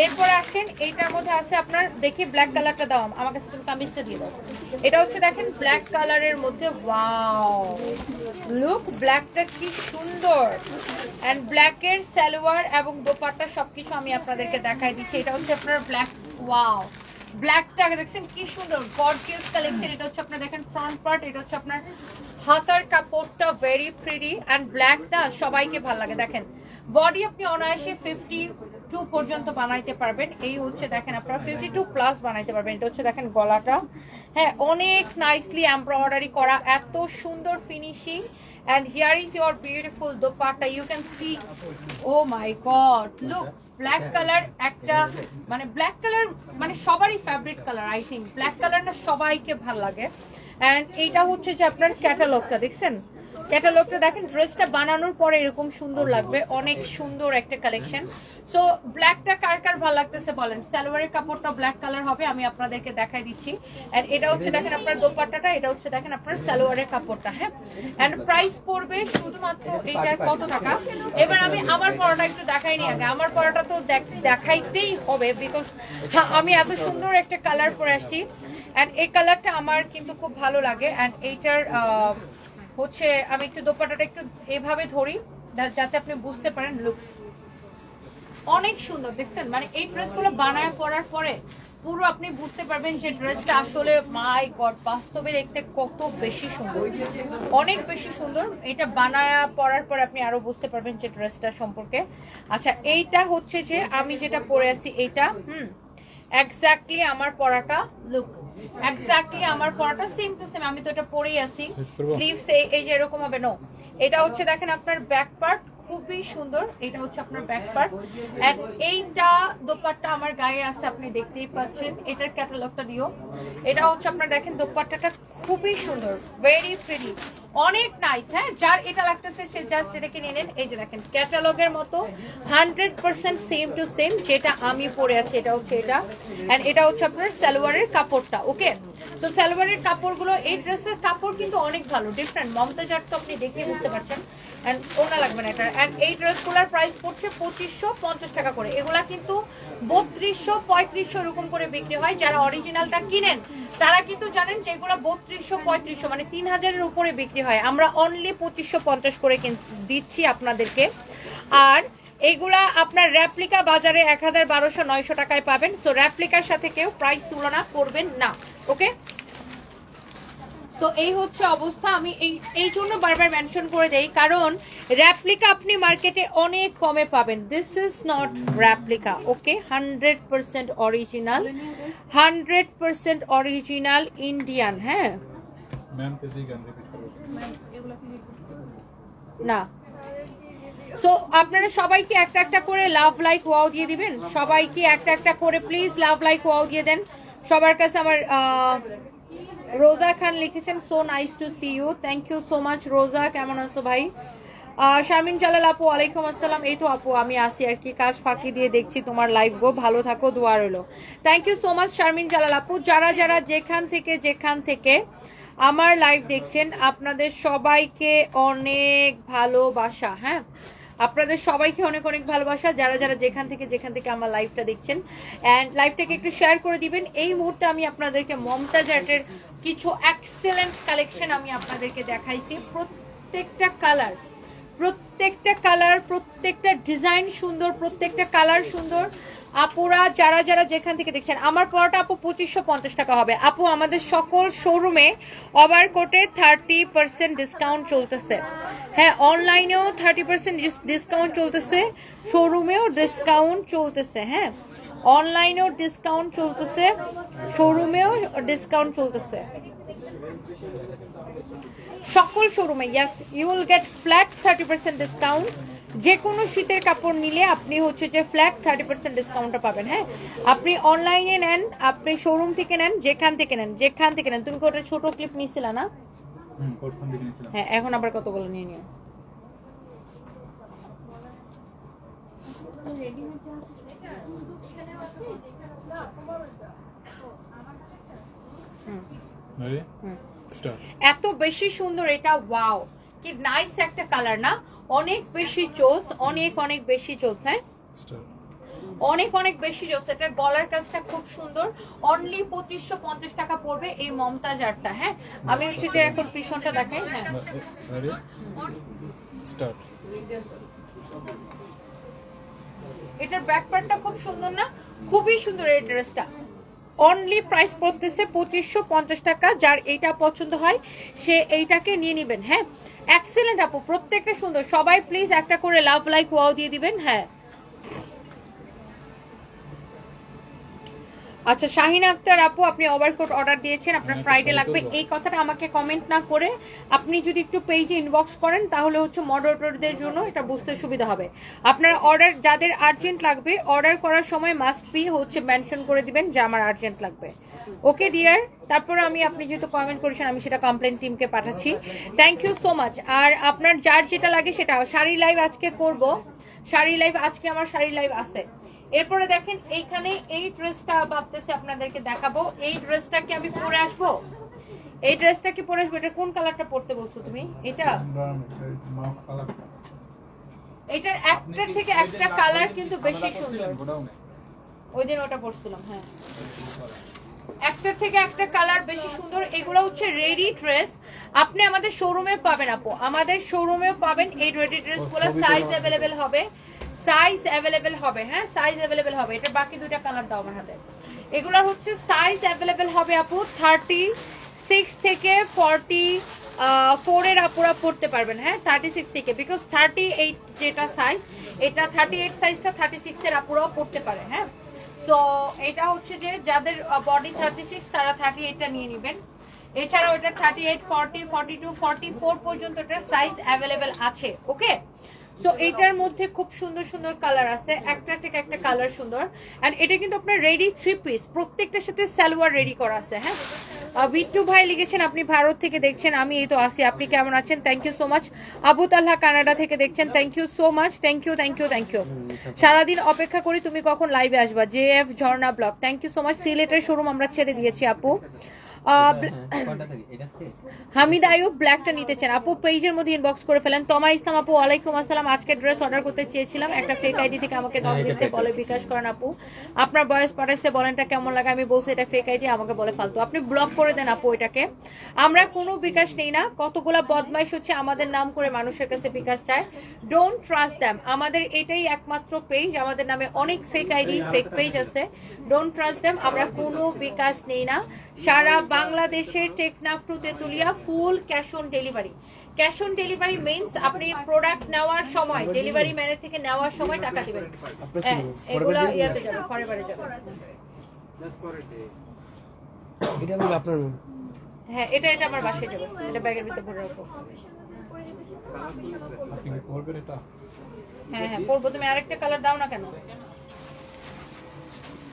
এরপর আসেন এইটার মধ্যে আছে আপনার, দেখি ব্ল্যাক কালারটা দাও আমার কাছে, তুমি কামিজটা দিয়ে দাও। এটা হচ্ছে দেখেন ব্ল্যাক কালারের মধ্যে, ওয়াও লুক, ব্ল্যাকটা কি সুন্দর। এন্ড ব্ল্যাকের সালোয়ার এবং দোপাট্টা সবকিছু আমি আপনাদেরকে দেখাই দিচ্ছি। এটা হচ্ছে আপনার ব্ল্যাক, ওয়াও ব্ল্যাকটা দেখছেন কি সুন্দর, গর্জিয়াস কালেকশন। এটা হচ্ছে আপনার দেখেন ফ্রন্ট পার্ট, এটা হচ্ছে আপনার হাতার কাপড়টা ভেরি প্রিটি অ্যান্ড ব্ল্যাক না সবাইকে ভালো লাগে। দেখেন বডি আপনি অনায়াসে 52 পর্যন্ত বানাইতে পারবেন। এই হচ্ছে দেখেন আপনারা 52 প্লাস বানাইতে পারবেন। এটা হচ্ছে দেখেন গলাটা, হ্যাঁ অনেক নাইসলি এমব্রয়ডারি করা, এত সুন্দর finishing. And here is your beautiful dupatta. You can see, oh my god, look, black color একটা মানে ব্ল্যাক কালার মানে সবারই favourite colour. I think black colour না সবাইকে ভালো লাগে। এন্ড এইটা হচ্ছে যে আপনার ক্যাটালগটা দেখছেন, ক্যাটালগটা দেখেন, ড্রেসটা বানানোর পরে এরকম সুন্দর লাগবে, অনেক সুন্দর একটা কালেকশন। সো ব্ল্যাকটা কার কার ভালো লাগতেছে বলেন। সালোয়ারের কাপড়টা ব্ল্যাক কালার হবে, আমি আপনাদেরকে দেখাই দিচ্ছি। এন্ড এটা হচ্ছে দেখেন আপনার দোপাট্টাটা, এটা হচ্ছে দেখেন আপনার সালোয়ারের কাপড়টা, হ্যাঁ। এন্ড প্রাইস পড়বে শুধুমাত্র এইটার কত টাকা। এবার আমি আমার পরাটা একটু দেখাইনি আগে, আমার পরাটা তো দেখাইতেই হবে বিকজ আমি এত সুন্দর একটা কালার পরে আসছি। এন্ড এই কালারটা আমার কিন্তু খুব ভালো লাগে। এন্ড এইটার হচ্ছে আমি একটু দোপাট্টাটা একটু এভাবে ধরি যাতে আপনি বুঝতে পারেন। লুক অনেক সুন্দর দেখছেন, মানে এই ড্রেসগুলো বানায় পরার পরে পুরো আপনি বুঝতে পারবেন যে ড্রেসটা আসলে মাই গড বাস্তবে দেখতে কত বেশি সুন্দর, অনেক বেশি সুন্দর। এটা বানায় পরার পর আপনি আরো বুঝতে পারবেন যে ড্রেসটা সম্পর্কে। আচ্ছা এইটা হচ্ছে যে আমি যেটা পরে আছি এইটা এক্স্যাক্টলি আমার পরাটা, লুক এক্স্যাক্টলি আমার পরাটা সেম টু সেম, আমি তো এটা পরেই আছি। স্লিভস এই যে এরকম হবে, নো এটা হচ্ছে দেখেন আপনার ব্যাক পার্ট খুবই সুন্দর, এটা হচ্ছে আপনার ব্যাক পার্ট। এন্ড এইটা দোপাট্টা আমার গায়ে আছে, আপনি দেখতেই পাচ্ছেন। এটার ক্যাটালগটা দিও, এটা হচ্ছে আপনার দেখেন দোপাট্টাটা খুবই সুন্দর, ভেরি প্রিটি, অনেক নাইস। হ্যাঁ যার এটা লাগতেছে সে জাস্ট এটাকে নিয়ে নেন। এই যে দেখেন ক্যাটালগের মতো 100% সেম টু সেম যেটা আমি পরে আছি, এটা হচ্ছে এটা। এন্ড এটা হচ্ছে আপনার সালোয়ারের কাপড়টা, ওকে। তো সালোয়ারের কাপড়গুলো, এই ড্রেসের কাপড় কিন্তু অনেক ভালো, ডিফারেন্ট। মমতাজার তো আপনি দেখে বুঝতে পারছেন। এন্ড ওনা লাগবে না এটা। এন্ড এই ড্রেসগুলোর প্রাইস পড়ছে 2550 টাকা করে। এগুলা কিন্তু 3200 3500 এরকম করে বিক্রি হয়। যারা অরিজিনালটা কিনেন তারা কিন্তু জানেন যে এগুলো 3200 3500 মানে 3000-এর উপরে বিক্রি হয়। আমরা অনলি 2550 করে দিচ্ছি আপনাদেরকে। আর এইগুলা আপনার রেপ্লিকা বাজারে 1000 1200 900 টাকায় পাবেন। সো রেপ্লিকার সাথে কেউ প্রাইস তুলনা করবেন না, ওকে। তো এই হচ্ছে অবস্থা। আমি এই জন্য বারবার মেনশন করে দেই কারণ রেপ্লিকা আপনি মার্কেটে অনেক কমে পাবেন। This is not replica, okay. 100% original, 100% original Indian, হ্যাঁ না। সো আপনারা সবাইকে একটা একটা করে লাভ লাইক ওয়াও দিয়ে দিবেন, সবাইকে একটা একটা করে প্লিজ লাভ লাইক ওয়াও দিয়ে দেন সবার কাছে। আমার রোজা খান লিখেছেন so nice to see you, thank you so much Roza. কেমন আছো ভাই? শারমিন জালাল আপু ওয়ালাইকুম আসসালাম। এই তো আপু আমি আসি আর কি, কাজ ফাঁকি দিয়ে দেখছি তোমার লাইভ গো, ভালো থাকো, দোয়া রইলো। Thank you so much Sharmin Jalal আপু। যারা যারা যেখান থেকে আমার লাইভ দেখছেন আপনাদের সবাইকে অনেক ভালোবাসা, হ্যাঁ আপনাদের সবাইকে অনেক অনেক ভালোবাসা। যারা যারা যেখান থেকে আমার লাইভটা দেখছেন এন্ড লাইভটাকে একটু শেয়ার করে দিবেন। এই মুহূর্তে আমি আপনাদেরকে মমতাজ আর্টের কিছু এক্সেলেন্ট কালেকশন আমি আপনাদেরকে দেখাইছি। প্রত্যেকটা কালার প্রত্যেকটা ডিজাইন সুন্দর, প্রত্যেকটা কালার সুন্দর। আপুরা যারা যারা যেখান থেকে দেখছেন, আমার পরাটা আপু 2550 টাকা হবে। আপু আমাদের সকল শোরুমে ওভারকোটে 30% ডিসকাউন্ট চলতেছে, হ্যাঁ অনলাইনেও 30% ডিসকাউন্ট চলতেছে, শোরুমেও ডিসকাউন্ট চলতেছে, হ্যাঁ অনলাইনেও ডিসকাউন্ট চলতেছে, শোরুমেও ডিসকাউন্ট চলতেছে, সকল শোরুমে। Yes you will get flat 30% discount. যে কোনো শীতের কাপড় নিলে আপনি হচ্ছে যে ফ্ল্যাট 30% ডিসকাউন্টটা পাবেন। হ্যাঁ আপনি অনলাইনে নেন, আপনি শোরুম থেকে নেন, যেখান থেকে নেন। তুমি ওটা ছোট ক্লিপ নিয়েছিলা না? হ্যাঁ এখন আবার কতগুলো নিয়ে নিও। এত বেশি সুন্দর এটা, ওয়াও কি নাইস একটা কালার না, অনেক বেশি চোস, অনেক বেশি চোস, হ্যাঁ অনেক বেশি চোস। এটার গলার কাজটা খুব সুন্দর, অনলি 2550 টাকা পড়বে এই মমতাজ আর্টটা। হ্যাঁ আমি হচ্ছে যে এখন পিছনটা দেখাই, হ্যাঁ এটার ব্যাক পার্টটা খুব সুন্দর না, খুবই সুন্দর এই ড্রেসটা, অনলি প্রাইস পড়তেছে 2550 টাকা। যার এইটা পছন্দ হয় সে এইটাকে নিয়ে নেবেন। হ্যাঁ, এক্সিলেন্ট আপু, প্রত্যেকটা সুন্দর। সবাই প্লিজ একটা করে লাভ লাইক ওয়াও দিয়ে দিবেন। হ্যাঁ, আচ্ছা শাহিন আক্তার আপু, আপনি ওভারকোট অর্ডার দিয়েছেন, আপনার ফ্রাইডে লাগবে, এই কথাটা আমাকে কমেন্ট না করে আপনি যদি একটু পেজে ইনবক্স করেন তাহলে হচ্ছে মডারেটরদের জন্য এটা বুঝতে সুবিধা হবে। আপনার অর্ডার যাদের আর্জেন্ট লাগবে অর্ডার করার সময় মাস্ট বি হচ্ছে মেনশন করে দিবেন যে আমার আর্জেন্ট লাগবে। ওকে ডিয়ার, তারপর আপনি যেহেতু কমেন্ট করেছেন আমি সেটা কমপ্লেন টিমকে পাঠাচ্ছি। Thank you so much. আর আপনার যার যেটা লাগে সেটা, শাড়ি লাইভ আজকে করব, শাড়ি লাইভ আজকে আমার শাড়ি লাইভ আছে। এরপরে দেখেন এইখানে এই ড্রেসটা ভাবতেছি আপনাদেরকে দেখাবো। এই ড্রেসটা কি আমি পরে আসবো? এই ড্রেসটা কি পরে আসবো? এটা কোন কালারটা পরতে বলছো তুমি? এটা এটার একটার থেকে একটা কালার কিন্তু বেশি সুন্দর। ওই দিন ওটা পরছিলাম। হ্যাঁ, একটার থেকে একটা কালার বেশি সুন্দর। এগুলো হচ্ছে রেডি ড্রেস, আপনি আমাদের শোরুমে পাবেন আপু, আমাদের শোরুমেও পাবেন এই রেডি ড্রেসগুলো। সাইজ অ্যাভেলেবেল হবে, সাইজ অ্যাভেলেবেল হবে। হ্যাঁ, সাইজ অ্যাভেলেবেল হবে। এটা বাকি দুইটা কালার দাও আমার হাতে। এগুলোর হচ্ছে সাইজ অ্যাভেলেবেল হবে আপু, 36 থেকে 44 এর আপুরা পড়তে পারবেন। হ্যাঁ, 36 থেকে, বিকজ 38 যেটা সাইজ, এটা 38 সাইজটা 36 এর আপুরাও পড়তে পারে। হ্যাঁ, তো এটা হচ্ছে যে যাদের বডি 36 তারা 38টা নিয়ে নেবেন। এছাড়াও এটা 38, 40, 42, 44 পর্যন্ত এটার সাইজ অ্যাভেলেবেল আছে। ওকে, সো এইটার মধ্যে খুব সুন্দর সুন্দর কালার আছে, একটা থেকে একটা কালার সুন্দর। এন্ড এটা কিন্তু আপনার রেডি 3 পিস, প্রত্যেকটার সাথে সালোয়ার রেডি করা আছে। হ্যাঁ, বিট্টু ভাই লিখেছেন আপনি ভারত থেকে দেখছেন, আমি এই তো আসি, আপনি কেমন আছেন? Thank you so much. Abu Talha Canada থেকে দেখছেন, thank you so much. Thank you, thank you, thank you. সারাদিন অপেক্ষা করি তুমি কখন লাইভে আসবা। JF Jharna blog, thank you so much. সিলেটের শোরুম আমরা ছেড়ে দিয়েছি আপু। হামিদ আয়ুব ব্ল্যাকটা নিতে চান আপু, পেজের মধ্যে ইনবক্স করে ফেলেন। তমা ইসলাম আপু, ওয়ালাইকুম আসসালাম। আজকে ড্রেস অর্ডার করতে চেয়েছিলাম, একটা ফেক আইডি থেকে আমাকে নক দিতে বলে বিকাশ করেন আপু, আপনার বয়স পাঠাইছে, বলেনটা কেমন লাগে। আমি বলছি এটা ফেক আইডি, আমাকে বলে ফালতু। আপনি ব্লক করে দেন আপু এটাকে, আমরা কোনো বিকাশ নেই না। কতগুলা বদমাইশ হচ্ছে আমাদের নাম করে মানুষের কাছে বিকাশ চায়। ডোন্ট ট্রাস্ট দ্যাম, আমাদের এটাই একমাত্র পেজ, আমাদের নামে অনেক ফেক আইডি ফেক পেজ আছে। ডোন্ট ট্রাস্ট দ্যাম, আমরা কোনো বিকাশ নেই না। সারা বাংলাদেশের Teknaf to Tetulia full cash on delivery. Cash on delivery means আপনি প্রোডাক্ট নেওয়ার সময় ডেলিভারি ম্যানের থেকে নেওয়ার সময় টাকা দিবেন। হ্যাঁ, এগুলা ইয়াতে যাবে, ফরএভারে যাবে। এটা হলো আপনার। হ্যাঁ, এটা আমার বাসায় যাবে, এটা ব্যাগের ভিতরে ভরে রাখো। আপনি কি করবেন এটা? হ্যাঁ হ্যাঁ করবো, তুমি আরেকটা কালার দাও না কেন?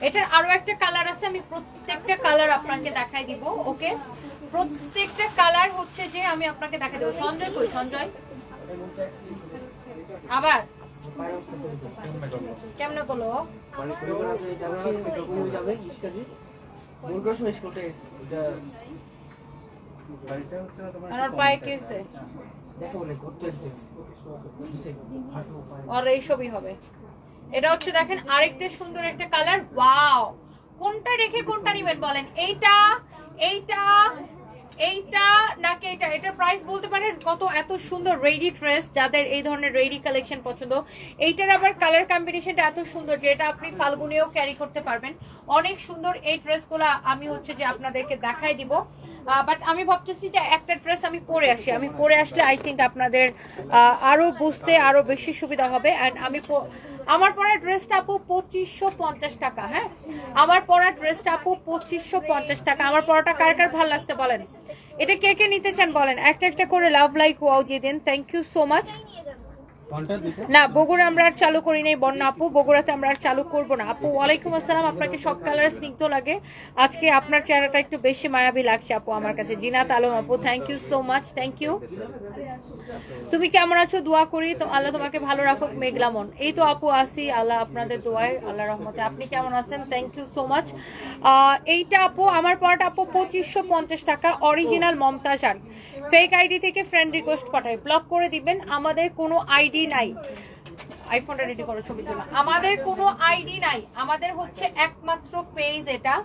এটার আরো একটা কালার আছে, আমি প্রত্যেকটা কালার আপনাকে দেখাই দিব। ওকে, প্রত্যেকটা কালার হচ্ছে যে আমি আপনাকে দেখাই দেবো। সঞ্জয় কই? সঞ্জয় আবার কেমনে করলো? আমার পায়ে কি হয়েছে? আর এইসবই হবে। এটা হচ্ছে দেখেন আরেকটা সুন্দর একটা কালার। ওয়াও, কোনটা রেখে কোনটা নিবেন বলেন? এইটা, এইটা, এইটা নাকি এটা? এটার প্রাইস বলতে পারেন কত? এত সুন্দর রেডি ড্রেস, যাদের এই ধরনের রেডি কালেকশন পছন্দ, এইটার আবার কালার কম্বিনেশনটা এত সুন্দর যে এটা আপনি ফাল্গুনেও ক্যারি করতে পারবেন। অনেক সুন্দর এই ড্রেসগুলো আমি হচ্ছে যে আপনাদেরকে দেখাই দিব। বাট আমি ভাবতেছি যে একটা ড্রেস আমি পরে আসি, আমি পরে আসলে আই থিঙ্ক আপনাদের আরো বুঝতে আরো বেশি সুবিধা হবে। অ্যান্ড আমি আমার পরা ড্রেসটা আপু 2550 টাকা। হ্যাঁ, আমার পরা ড্রেসটা আপু 2550 টাকা। আমার পরাটা কার কার ভালো লাগছে বলেন? এটা কে কে নিতে চান বলেন? একটা একটা করে লাভ লাইক ওয়াও দিয়ে দেন। Thank you so much. না, বগুড়া আমরা আর চালু করি নাই বন্যা আপু, বগুড়াতে আমরা আর চালু করব না আপু। ওয়ালাইকুম আসসালাম, আপনাকে সব কালার স্নিগ্ধ লাগে, আজকে আপনার চেহারাটা একটু বেশি মায়াবী লাগছে আপু আমার কাছে। জিনাত আলম আপু, thank you so much, thank you. তুমি কেমন আছো? দোয়া করি তো আল্লাহ তোমাকে ভালো রাখুক। মেঘলামন, এই তো আপু আসি, আল্লাহ আপনাদের দোয়ায়, আল্লাহ রহমতে। আপনি কেমন আছেন? Thank you so much. এইটা আপু আমার পরাটা আপু 2550 টাকা, original Mumtaz art. Fake ID থেকে ফ্রেন্ড রিকোয়েস্ট পাঠাই, ব্লক করে দিবেন। আমাদের কোনো আইডি নাই, আইফোনটা রেডি করো ছবির জন্য। আমাদের কোনো আইডি নাই, আমাদের হচ্ছে একমাত্র পেজ এটা,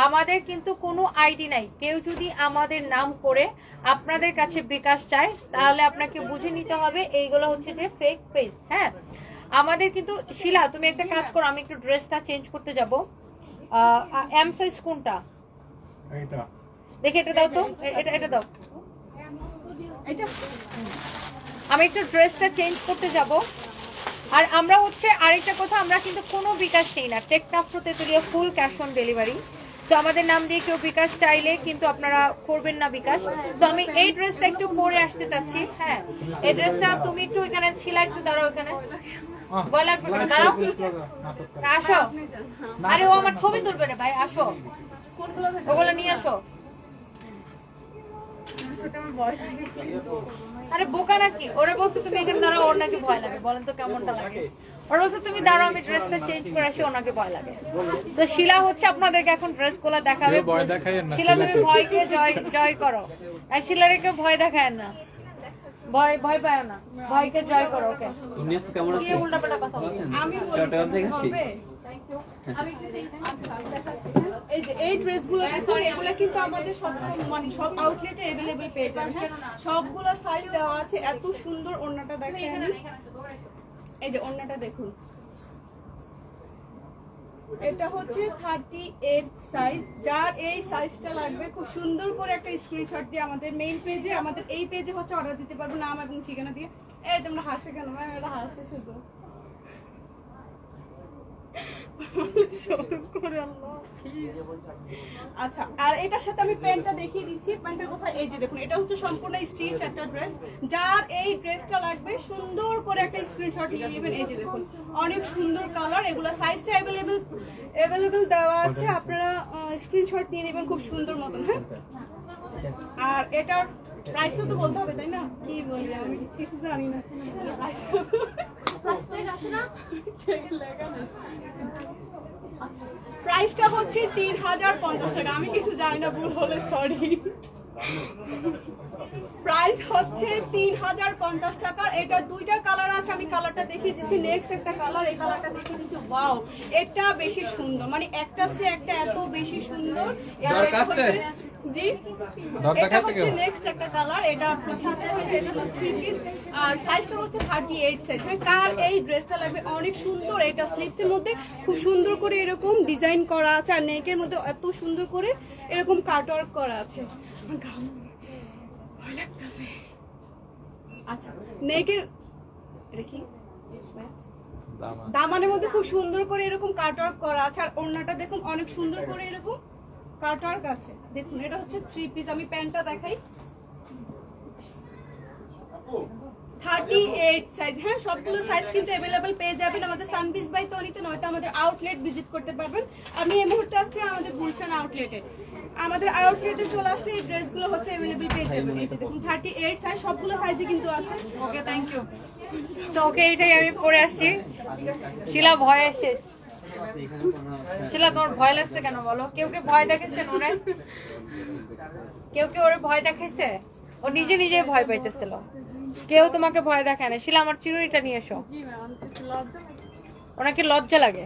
আমাদের কিন্তু কোনো আইডি নাই। কেউ যদি আমাদের নাম করে আপনাদের কাছে বিকাশ চায় তাহলে আপনাকে বুঝে নিতে হবে এইগুলো হচ্ছে যে ফেক পেজ। হ্যাঁ, আমাদের কিন্তু শিলা তুমি একটা কাজ করো, আমি একটু ড্রেসটা চেঞ্জ করতে যাব। এম সাইজ কোনটা এইটা দেখে এটা দাও তো, এটা দাও। এটা আমি একটু ড্রেসটা চেঞ্জ করতে যাব। আর আমরা হচ্ছে আরেকটা কথা, আমরা কিন্তু কোনো বিকাশ নেই না, Teknaf to Tetulia full cash on delivery. So আমাদের নাম দিয়ে কেউ বিকাশ চাইলে কিন্তু আপনারা করবেন না বিকাশ। সো আমি এই ড্রেসটা একটু পরে আসতে চাচ্ছি। হ্যাঁ, এই ড্রেসটা তুমি একটু এখানে ছিলা, একটু দাঁড়াও এখানে, ভয় লাগবে না, দাঁড়াও, আসো। আরে ও আমার ছবি তুলবে রে ভাই, আসো, ওগুলো নিয়ে আসো। আরে বোকা নাকি, ওরা বলছে তুমি এখানে দাঁড়াও, ওর নাকি ভয় লাগে। বলেন তো কেমনটা লাগে? ওরা বলছে তুমি দাঁড়াও, আমি ড্রেসটা চেঞ্জ করে আসি, ওনাকে ভয় লাগে। তো শিলা হচ্ছে আপনাদেরকে এখন ড্রেস গুলা দেখাবে। ভয় দেখায়েন না, শিলা তুমি ভয়কে জয় করো। আর শিলারে কেউ ভয় দেখায় না, ভয় পায় না, ভয়কে জয় করো। ওকে, তুমি আজকে কেমন আছো? উল্টাপাল্টা কথা বলছো। আমি চট্টগ্রাম থেকে আসি। এই যে এই ড্রেসগুলো দেখুন, এগুলো কিন্তু আমাদের সব মানে সব আউটলেটে अवेलेबल পেয়ে যাবেন। হ্যাঁ, সবগুলো সাইজ দেওয়া আছে। এত সুন্দর ওড়নাটা দেখেন, এই যে ওড়নাটা দেখুন, এটা হচ্ছে 38 সাইজ। যার এই সাইজটা লাগবে খুব সুন্দর করে একটা স্ক্রিনশট দিয়ে আমাদের মেইন পেজে, আমাদের এই পেজে হচ্ছে অর্ডার দিতে পারবো, নাম এবং ঠিকানা দিয়ে। এই তোমরা হাসে কেন ম্যাম? এটা হাসে শুধু আচ্ছা। আর এটার সাথে আমি প্যান্টটা দেখিয়ে দিচ্ছি। প্যান্টের কথা এই যে দেখুন, এটা হচ্ছে সম্পূর্ণ স্টিচ একটা ড্রেস। যার এই ড্রেসটা লাগবে সুন্দর করে একটা স্ক্রিনশট নিয়ে নেবেন। এই যে দেখুন, অনেক সুন্দর কালার, এগুলো সাইজটা অ্যাভেলেবল দেওয়া আছে, আপনারা স্ক্রিনশট নিয়ে নেবেন খুব সুন্দর মতন। হ্যাঁ, আর এটার প্রাইসটা তো বলতে হবে তাই না? কি বলি আমি কিছু জানি না। প্রাইসটা হচ্ছে 3050 টাকা। আমি কিছু জানি না, ভুল হলে সরি। প্রাইস হচ্ছে 3050 টাকা। এটা দুইটা কালার আছে, আমি কালারটা দেখিয়ে দিচ্ছি। নেক্সট একটা কালার, এই কালারটা দেখিয়ে দিচ্ছি। ওয়াও, এটা বেশি সুন্দর, মানে একটা চেয়ে একটা এত বেশি সুন্দর। জি, এটা হচ্ছে নেক্সট একটা কালার। এটা আপনার সাথে হচ্ছে, এটা হচ্ছে 3 পিস আর সাইজটা হচ্ছে 38 সাইজ। কার এই ড্রেসটা লাগবে? অনেক সুন্দর। এটা স্লিভসের মধ্যে খুব সুন্দর করে এরকম ডিজাইন করা আছে, আর নেকের মধ্যে এত সুন্দর করে এরকম কাটওয়ার্ক করা আছে। আমার ঘাম ভয় লাগতেছে। আচ্ছা, নেকের এটা কি দামানের মধ্যে খুব সুন্দর করে এরকম কাটওয়ার্ক করা আছে, আর ওড়নাটা দেখুন অনেক সুন্দর করে এরকম কাটওয়ার্ক আছে। দেখুন, এটা হচ্ছে 3 পিস। আমি প্যান্টটা দেখাই, 38 সাইজ। হ্যাঁ, সবগুলো সাইজ কিন্তু अवेलेबल পেয়ে যাবেন আমাদের সানবিজ বাই তনিতে, নয়তো আমাদের আউটলেট ভিজিট করতে পারবেন। আমি এই মুহূর্তে আসছি আমাদের গুলশান আউটলেটে। আমাদের আউটলেটে চলে আসলে এই ড্রেসগুলো হচ্ছে अवेलेबल পেয়ে যাবেন। এই যে দেখুন 38 সাইজ, সবগুলো সাইজই কিন্তু আছে। ওকে, থ্যাংক ইউ। সো ওকে, এটাই আমি পরে আসছি। শিলা ভয় শেষ। শিলা, তোমার ভয় লাগছে কেন বলো? কেউ ভয় দেখাইছে ওরে? কেউ ওরে ভয় দেখাইছে? ও নিজে ভয় পাইতেছিল, কেউ তোমাকে ভয় দেখায় না। শিলা, আমার চিরুনিটা নিয়ে এসো। ওনাকে লজ্জা লাগে।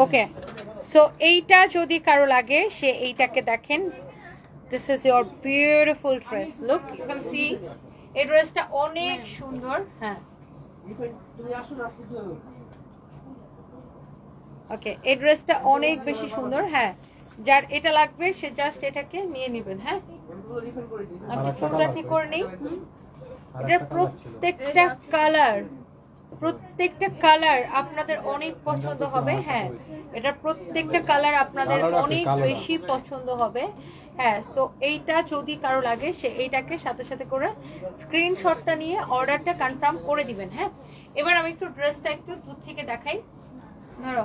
ওকে, সো এইটা যদি কারো লাগে, সে এইটাকে দেখেন। This is your beautiful dress. Look, you can see এই ড্রেসটা অনেক সুন্দর। হ্যাঁ, ওকে, এই ড্রেসটা অনেক বেশি সুন্দর। হ্যাঁ, যার এটা লাগবে সে জাস্ট এটাকে নিয়ে নেবেন। হ্যাঁ, আমি চুলটা ঠিক করে নেই। এটার প্রত্যেকটা কালার আপনাদের অনেক পছন্দ হবে। হ্যাঁ, এটার প্রত্যেকটা কালার আপনাদের অনেক বেশি পছন্দ হবে। হ্যাঁ, সো এইটা যদি কারো লাগে, সে এইটাকে সাথে করে স্ক্রিনশটটা নিয়ে অর্ডারটা কনফার্ম করে দিবেন। হ্যাঁ, এবার আমি একটু ড্রেসটা একটু দূর থেকে দেখাই। ধরো,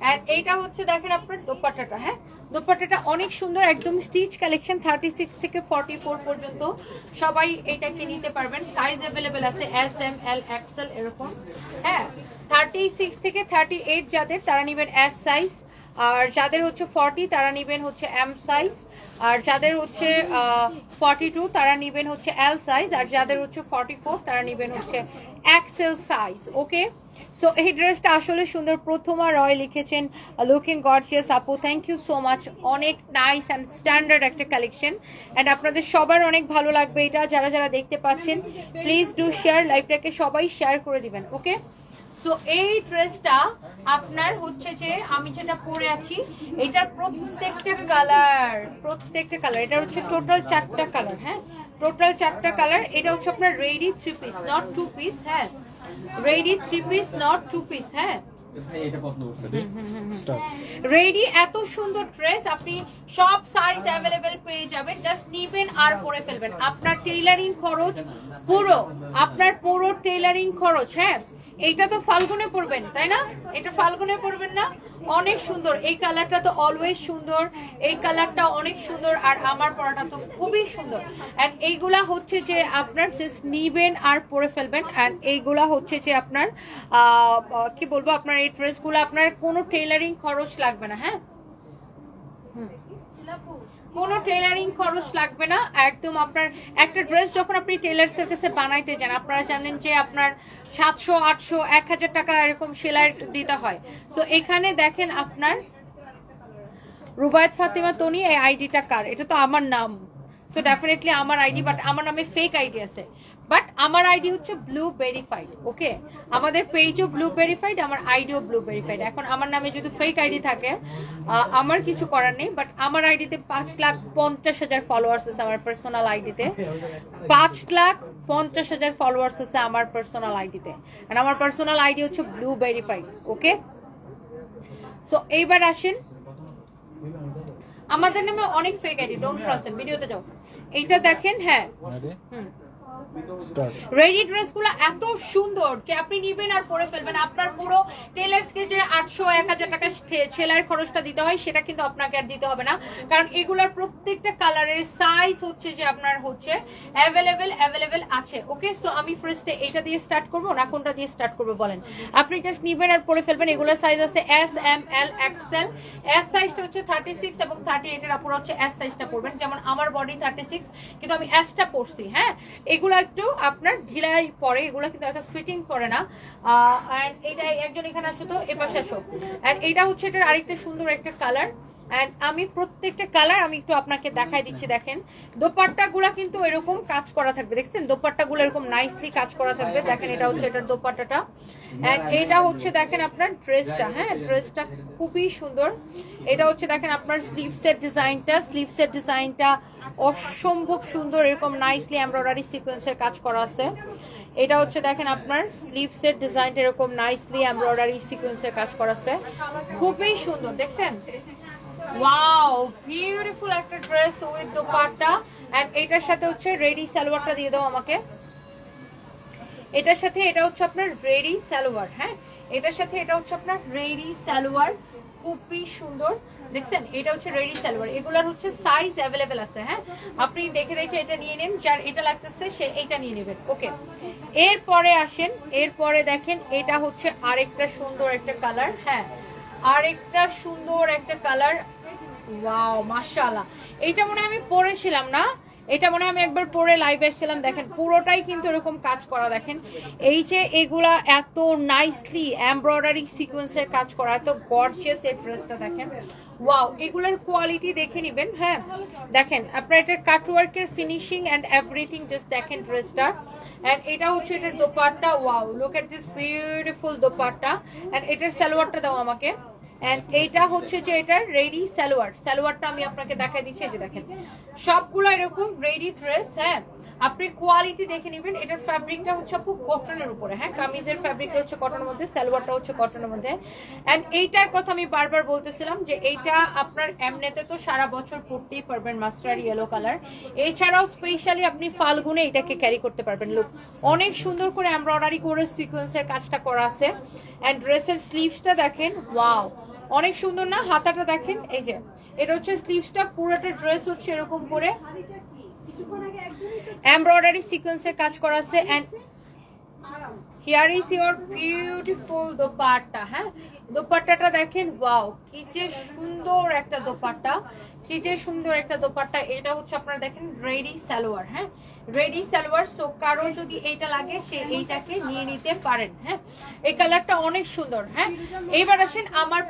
আর এইটা হচ্ছে দেখেন আপনার দোপাট্টাটা। হ্যাঁ, দোপাট্টাটা অনেক সুন্দর, একদম স্টিচ কালেকশন। 36 থেকে 44 পর্যন্ত সবাই এইটাকে নিতে পারবেন। সাইজ अवेलेबल আছে এস, এম, এল, এক্সেল এরকম। হ্যাঁ, 36 থেকে 38 যাদের, তারা নেবেন এস সাইজ। আর যাদের হচ্ছে 40 তারা নেবেন হচ্ছে এম সাইজ। আর যাদের হচ্ছে 42 তারা নেবেন হচ্ছে এল সাইজ। আর যাদের হচ্ছে 44 তারা নেবেন হচ্ছে এক্সেল সাইজ। ওকে, সো এই ড্রেসটা আসলে সুন্দর। প্রথমা রয় লিখেছেন লুকিং গর্জিয়াস আপু, থ্যাংক ইউ সো মাচ। অনেক নাইস অ্যান্ড স্ট্যান্ডার্ড একটা কালেকশন, অ্যান্ড আপনাদের সবার অনেক ভালো লাগবে এটা। যারা দেখতে পাচ্ছেন, প্লিজ ডু শেয়ার লাইভটাকে, সবাই শেয়ার করে দিবেন। ওকে, সো এই ড্রেসটা আপনার হচ্ছে যে আমি যেটা পরে আছি এটার প্রত্যেকটা কালার এটা হচ্ছে টোটাল 4টা কালার, হ্যাঁ টোটাল 4টা কালার। এটা হচ্ছে আপনার রেডি 3 পিস, নট 2 পিস, হ্যাঁ রেডি 3 পিস, নট 2 পিস, হ্যাঁ রেডি। এত সুন্দর ড্রেস, আপনি সব সাইজ অ্যাভেলেবেল পেয়ে যাবেন, জাস্ট নিবেন আর পরে ফেলবেন। আপনার টেইলারিং খরচ পুরো টেইলারিং খরচ, হ্যাঁ। এইটা তো ফাল্গুনে পরবেন তাই না, এটা ফাল্গুনে পরবেন না, অনেক সুন্দর। এই কালারটা তো অলওয়েজ সুন্দর, এই কালারটা অনেক সুন্দর, আর আমার পরাটা তো খুবই সুন্দর। এন্ড এইগুলা হচ্ছে যে আপনার জাস্ট নিবেন আর পরে ফেলবেন। এন্ড এইগুলা হচ্ছে যে আপনার কি বলবো, আপনার এই ড্রেসগুলো আপনার কোনো টেইলারিং খরচ লাগবে না, হ্যাঁ কোনো টেইলারিং খরচ লাগবে না একদম। আপনার একটা ড্রেস যখন আপনি টেইলার্সের কাছে বানাইতে যান, আপনারা জানেন যে আপনার 700, 800, 1000 টাকা এরকম সেলাই দিতে হয়। সো এখানে দেখেন আপনার রুবায়েত ফাতিমা তনি, এই আইডিটা কার? এটা তো আমার নাম, সো ডেফিনেটলি আমার আইডি, বাট আমার নামে ফেক আইডি আছে, বাট আমার আইডি হচ্ছে ব্লু ভেরিফাইড, ওকে। আমাদের পেজও ব্লু ভেরিফাইড, আমার আইডিও ব্লু ভেরিফাইড। এখন আমার নামে যদি ফেক আইডি থাকে আমার কিছু করার নেই, বাট আমার আইডিতে 5,50,000 ফলোয়ার্স আছে, আমার পার্সোনাল আইডিতে 5,50,000 ফলোয়ার্স আছে আমার পার্সোনাল আইডিতে, আর আমার পার্সোনাল আইডি হচ্ছে ব্লু ভেরিফাইড, ওকে। সো এইবার আসেন, আমাদের নামে অনেক fake ID, don't trust them. ভিডিওতে যাও, এইটা দেখেন, হ্যাঁ রেডি ড্রেসগুলো এত সুন্দর যে আপনি নিবেন আর পরে ফেলবেন। আপনার পুরো টেলার্সকে যে 800-1000 টাকা সেলাইয়ের খরচটা দিতে হয় সেটা কিন্তু আপনাকে আর দিতে হবে না, কারণ এগুলার প্রত্যেকটা কালারের সাইজ হচ্ছে যে আপনার হচ্ছে অ্যাভেলেবেল আছে, ওকে। সো আমি ফার্স্টে এটা দিয়ে স্টার্ট করবো না কোনটা দিয়ে স্টার্ট করবো বলেন? আপনি জাস্ট নিবেন আর পরে ফেলবেন। এগুলোর সাইজ আছে S, M, L, XL। S সাইজটা হচ্ছে 36 এবং 38 এর আপুরা হচ্ছে এস সাইজটা পরবেন, যেমন আমার বডি 36 কিন্তু আমি এসটা পরছি, হ্যাঁ। এগুলো একটু আপনার ঢিলাই পরে, এগুলো কিন্তু একটা ফিটিং করে না। এন্ড এটা একজন এখানে আসো তো, এপাশে আসো। এন্ড এটা হচ্ছে এটার আরেকটা সুন্দর একটা কালার, এন্ড আমি প্রত্যেকটা কালার আমি একটু আপনাকে দেখাই দিচ্ছি। দেখেন দোপাট্টা গুলা কিন্তু এরকম কাজ করা থাকবে, দেখছেন দোপাট্টা গুলো এরকম নাইসলি কাজ করা থাকবে। দেখেন এটা হচ্ছে এটার দোপাট্টাটা, এন্ড এটা হচ্ছে দেখেন আপনার ড্রেসটা, হ্যাঁ ড্রেসটা খুবই সুন্দর। এটা হচ্ছে দেখেন আপনার স্লিভসের ডিজাইনটা অসম্ভব সুন্দর, এরকম নাইসলি এমব্রয়ডারি সিকোয়েন্সের কাজ করা আছে। এটা হচ্ছে দেখেন আপনার স্লিভসের ডিজাইনটা এরকম নাইসলি এমব্রয়ডারি সিকোয়েন্সের কাজ করা আছে, খুবই সুন্দর, দেখছেন? ওয়াও, বিউটিফুল একটা ড্রেস উইথ দোপাট্টা। এন্ড এটার সাথে হচ্ছে রেডি সালোয়ারটা দিয়ে দাও আমাকে। এটার সাথে এটা হচ্ছে আপনার রেডি সালোয়ার, হ্যাঁ এটার সাথে এটা হচ্ছে আপনার রেডি সালোয়ার, খুবই সুন্দর, দেখছেন? এটা হচ্ছে রেডি সালোয়ার। এগুলার হচ্ছে সাইজ অ্যাভেলেবেল আছে, হ্যাঁ আপনি দেখে এটা নিয়ে নেন, যার এটা লাগতেছে সে এটা নিয়ে নেবেন, ওকে। এরপরে আসেন, এরপরে দেখেন এটা হচ্ছে আরেকটা সুন্দর একটা কালার, হ্যাঁ আরেকটা সুন্দর একটা কালার। ওয়াও মাশাআল্লাহ, এইটা মনে হয় আমি পরেছিলাম না, এটা মনে হয় আমি একবার পরে লাইভে এসেছিলাম। দেখেন পুরোটাই কিন্তু এরকম কাজ করা, দেখেন এই যে এগুলা এত নাইসলি এমব্রয়ডারি সিকোয়েন্সের কাজ করা, এত গর্জিয়াস এই ড্রেসটা দেখেন। ওয়াও, এগুলার কোয়ালিটি দেখে নিবেন, হ্যাঁ দেখেন আপনার এটার কাটওয়ার্কের ফিনিশিং এন্ড এভরিথিং, জাস্ট দেখেন ড্রেসটা। এন্ড এটা হচ্ছে এটার dupatta, wow look at this beautiful dupatta. And এটার সালোয়ারটা দাও আমাকে। এন্ড এইটা হচ্ছে যে এটার রেডি সালোয়ারটা আমি আপনাকে দেখাই দিচ্ছি, এই যে দেখেন সবগুলো এরকম রেডি ড্রেস, হ্যাঁ আপনি কোয়ালিটি দেখে নেবেন। এটার ফ্যাব্রিকটা হচ্ছে খুব কটনের উপরে, হ্যাঁ কামিজের ফ্যাব্রিকটা হচ্ছে কটনের মধ্যে, সালোয়ারটা হচ্ছে কটনের মধ্যে। এন্ড এইটার কথা আমি বারবার বলতেছিলাম যে এইটা আপনার এমনিতে তো সারা বছর পরতেই পারবেন, মাস্টার্ড ইয়েলো কালার। এছাড়াও স্পেশালি আপনি ফাল্গুনে এটাকে ক্যারি করতে পারবেন। লুক অনেক সুন্দর করে এমব্রয়ডারি করে সিকোয়েন্সের কাজটা করা আছে। এন্ড ড্রেসের স্লিভসটা দেখেন, ওয়াও অনেক সুন্দর না? হাতাটা দেখেন, এই যে এটা হচ্ছে স্লিভসটা, পুরোটা ড্রেস হচ্ছে এরকম করে এমব্রয়ডারি সিকোয়েন্সের কাজ করা আছে। And here is your beautiful dupatta, হ্যাঁ দোপাট্টাটা দেখেন, ওয়াও কি যে সুন্দর একটা দোপাট্টা, কি যে সুন্দর একটা দোপাট্টা। এটা হচ্ছে আপনারা দেখেন রেডি সালোয়ার, হ্যাঁ রেডি সালোয়ার। সো কারো যদি এইটা লাগে সে এইটাকে নিয়ে নিতে পারেন, হ্যাঁ এই কালারটা অনেক সুন্দর। হ্যাঁ এইবার আসেন আমার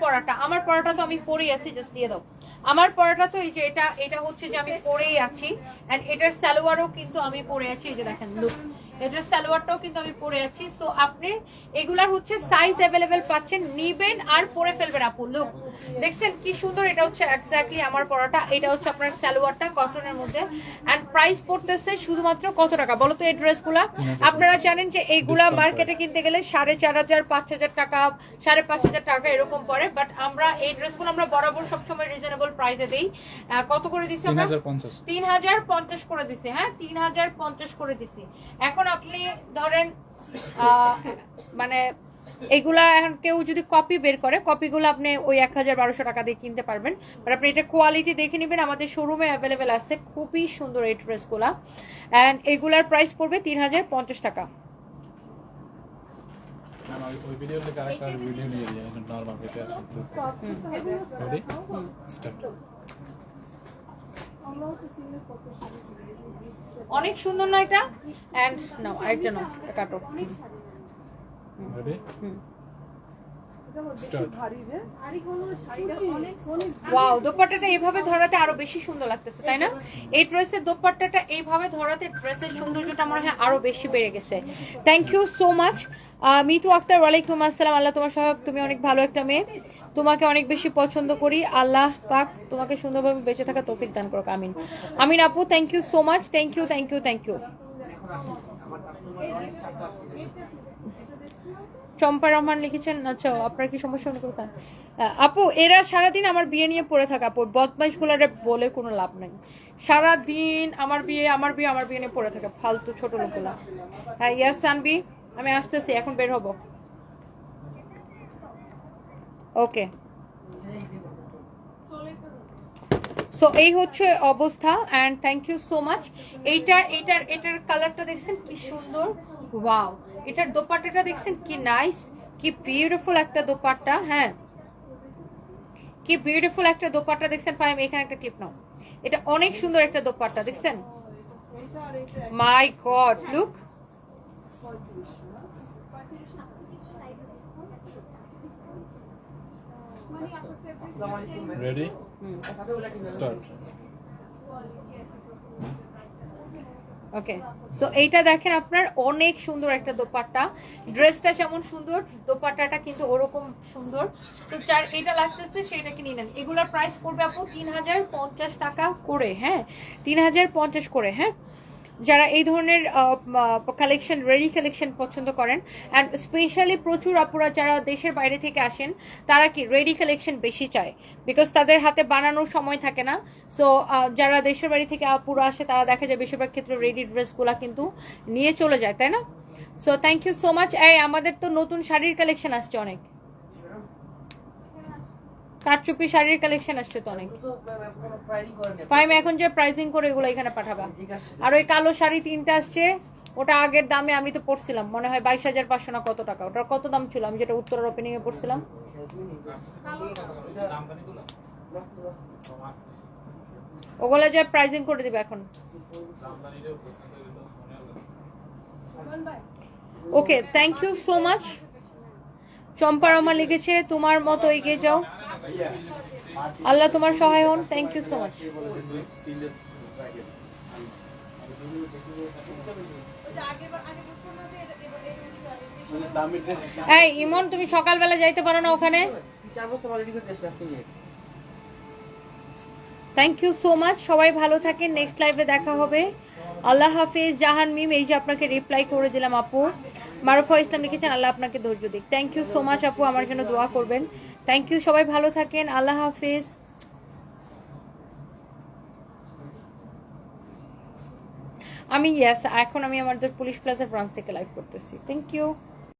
পরাটা তো আমি পরেই আছি, জাস্ট দিয়ে দাও আমার পরাটা। তো এই যে এটা হচ্ছে যে আমি পরেই আছি, এন্ড এটার সালোয়ারও কিন্তু আমি পরে আছি, এই যে দেখেন লুক এটার সালোয়ারটাও কিন্তু আমি পরে আছি। সো আপনি এগুলার হচ্ছে সাইজ অ্যাভেলেবেল পাচ্ছেন, নিবেন আর পরে ফেলবেন আপু। লুক দেখছেন কি সুন্দর, এটা হচ্ছে এক্স্যাক্টলি আমার পরাটা, এটা হচ্ছে আপনার সালোয়ারটা কটনের মধ্যে। এন্ড প্রাইস পড়তেছে শুধুমাত্র কত টাকা বলো তো এই ড্রেসগুলা? আপনারা জানেন যে এইগুলা মার্কেটে কিনতে গেলে 4500 5000 টাকা 5500 টাকা এরকম পড়ে, বাট আমরা এই ড্রেসগুলো আমরা বরাবর সবসময় রিজনেবল প্রাইসে দেই। কত করে দিছি আমরা? 3050 করে দিছি। হ্যাঁ 3050 করে দিছি। এখন আপনি ধরেন মানে এগুলা এখন কেউ যদি কপি বের করে, কপিগুলো আপনি ওই 1000-1200 টাকা দিয়ে কিনতে পারবেন, বাট আপনি এটা কোয়ালিটি দেখে নেবেন। আমাদের শোরুমে অ্যাভেলেবেল আছে, খুবই সুন্দর এই ড্রেসগুলা। অ্যান্ড এগুলার প্রাইস পড়বে 3050 টাকা। ওই ভিডিও থেকে আরেকটা ভিডিও নিয়ে যাই নরমাল ভিডিও আছে। Ready start. অনেক সুন্দর না এটা? এন্ড নাও আরেকটা নাও, কাটো। Ready start. ওয়াও, দোপাট্টাটা এইভাবে ধরাতে আরো বেশি সুন্দর লাগতেছে, তাই না? এই ড্রেসের দোপাট্টাটা এইভাবে ধরাতে ড্রেসের সৌন্দর্যটা মনে হয় আরো বেশি বেড়ে গেছে। Thank you so much Mitu Akter, ওয়ালাইকুম আসসালাম। আল্লাহ তোমার সহায়ক, তুমি অনেক ভালো একটা মেয়ে, তোমাকে অনেক বেশি পছন্দ করি। আল্লাহ পাক তোমাকে সুন্দরভাবে বেঁচে থাকা তৌফিক দান করুক, আমিন। আমিন আপু, thank you so much, thank you thank you thank you. Champa Rahman লিখেছেন, আচ্ছা আপনার কি সমস্যা মনে করছেন? আপু এরা সারাদিন আমার বিয়ে নিয়ে পড়ে থাকা আপু, বদমাইশগুলারে বলে কোনো লাভ নাই। সারাদিন আমার বিয়ে আমার বিয়ে আমার বিয়ে নিয়ে পড়ে থাকে ফালতু ছোট লোকগুলা। হ্যাঁ ইয়াস সানবি, আমি আসতেছি, এখন বের হব। ওকে, সো এই হচ্ছে অবস্থা। And thank you so much. এটার কালারটা দেখছেন কি সুন্দর, ওয়াও। এটার দোপাট্টাটা দেখছেন কি নাইস, কি বিউটিফুল একটা দোপাট্টা। হ্যাঁ কি বিউটিফুল একটা দোপাট্টা দেখছেন। ফাইম এখানে একটা ক্লিপ নাও, এটা অনেক সুন্দর একটা দোপাট্টা দেখছেন। My god, look. Ready start. Okay, so এইটা দেখেন আপনার অনেক সুন্দর একটা দোপাট্টা। ড্রেসটা যেমন সুন্দর, দোপাট্টাটা কিন্তু ওরকম সুন্দর। সো যার এটা লাগতেছে সেটা কিনে নেন। এগুলোর প্রাইস পড়বে আপু 3050 টাকা করে। হ্যাঁ 3050 করে। হ্যাঁ যারা এই ধরনের কালেকশন, রেডি কালেকশন পছন্দ করেন, অ্যান্ড স্পেশালি প্রচুর আপুরা যারা দেশের বাইরে থেকে আসেন, তারা কি রেডি কালেকশন বেশি চায়, বিকজ তাদের হাতে বানানোর সময় থাকে না। সো যারা দেশের বাড়ি থেকে আপুরা আসে, তারা দেখা যায় বেশিরভাগ ক্ষেত্রে রেডি ড্রেসগুলা কিন্তু নিয়ে চলে যায়, তাই না? So thank you so much. এই আমাদের তো নতুন শাড়ির কালেকশন আসছে অনেক, কাটচুপি শাড়ির কালেকশন আসছে তো অনেক। ফাইম এখন যে প্রাইসিং করে এগুলো এখানে পাঠাবা। আর ওই কালো শাড়ি 3টা আসছে, ওটা আগের দামে আমি তো পড়ছিলাম মনে হয় 22,500 না কত টাকা। ওটার কত দাম ছিল আমি যেটা উত্তরের ওপেনিং এ পড়ছিলাম? ওগুলা যে প্রাইসিং করে দিবে এখন। Okay, thank you so much. Champa Roma লিখেছে, তোমার মতো এগিয়ে যাও, আল্লাহ তোমার সহায় হন। Thank you so much. এই ইমন, তুমি সকালবেলা যাইতে পারো না ওখানে? থ্যাংক ইউ সো মাচ, সবাই ভালো থাকেন, নেক্সট লাইভে দেখা হবে। আল্লাহ হাফিজ। জাহান মিম, এই যে আপনাকে রিপ্লাই করে দিলাম আপু। মারুফা ইসলাম লিখেছেন, আল্লাহ আপনাকে ধৈর্য দিক। থ্যাংক ইউ সো মাচ আপু, আমার জন্য দোয়া করবেন। থ্যাংক ইউ, সবাই ভালো থাকেন, আল্লাহ হাফিজ। আমি এখন আমি আমাদের পুলিশ প্লাজার ব্রাঞ্চ থেকে লাইভ করতেছি। Thank you.